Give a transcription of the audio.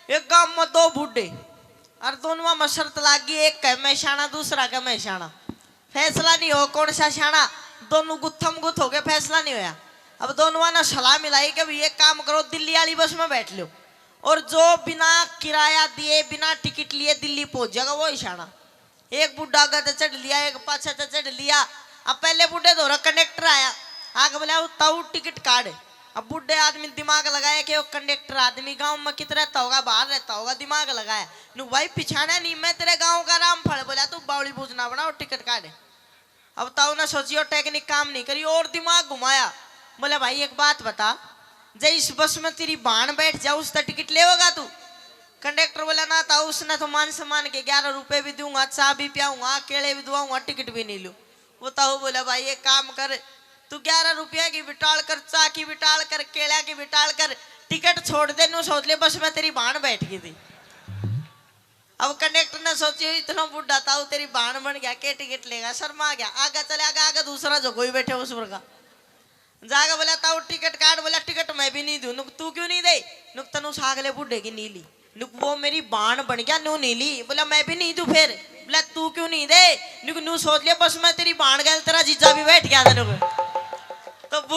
एक गांव में दो बूढ़े और दोनों में शर्त लागी, एक कह मैं शाना दूसरा कह मैं शाना। फैसला नहीं हो कौन सा शाना, दोनों गुत्थम गुत्थ हो गए, फैसला नहीं होया। अब दोनों ने सलाह मिलाई कि भाई एक काम करो, दिल्ली वाली बस में बैठ लो और जो बिना किराया दिए बिना टिकट लिए दिल्ली पहुंच जाएगा वो ही शाना। एक बुढ़ा आगे चढ़ लिया, एक पाछा चढ़ लिया। अब पहले बुढ़े दौरा कंडक्टर आया, आगे बोला ताऊ टिकट काट। अब बुढ़े आदमी दिमाग लगाया कि वो कंडक्टर आदमी गांव में कितना रहता होगा, बाहर रहता होगा, दिमाग लगाया नु भाई पिछाना नहीं, मैं तेरे गांव का राम फल। बोला तू बावली पूछना बना और टिकट काटे। अब ताऊ ने सोची और टेक्निक काम नहीं करी और दिमाग घुमाया। बोला भाई एक बात बता, जब इस बस में तेरी बाण बैठ जाओ उसका टिकट लेगा तू? कंडक्टर बोला ना ताऊ, उसने तो मान सम्मान के 11 रुपए भी दूंगा, चाय भी पियाऊंगा, केले भी दुआऊंगा, टिकट भी नहीं लू। वो ताऊ बोला भाई एक काम कर, तू 11 रुपया की बिटाल कर, चा की बिटाल कर, केला की बिटाल कर, टिकट छोड़ दे। नु सोच ले बस में तेरी बाण बैठ गई थी। अब कंडक्टर ने सोची इतना बुढ़ा था तेरी बाण बन गया, के टिकट लेगा, शर्मा गया, आगे चले आगे दूसरा जो कोई बैठे उस पर का जागा। बोला ताऊ टिकट काट। बोला टिकट मैं भी नहीं दूं। तू क्यों नहीं दे? नुक तनु सागले बुढ़े की नीली, नुक वो मेरी बाण बन गया नु नीली। बोला मैं भी नहीं दूं फिर। बोला तू क्यों नहीं दे? नुक नू सोच लिया बस मैं तेरी बाण गया, तेरा जीजा भी बैठ गया था नुक। तो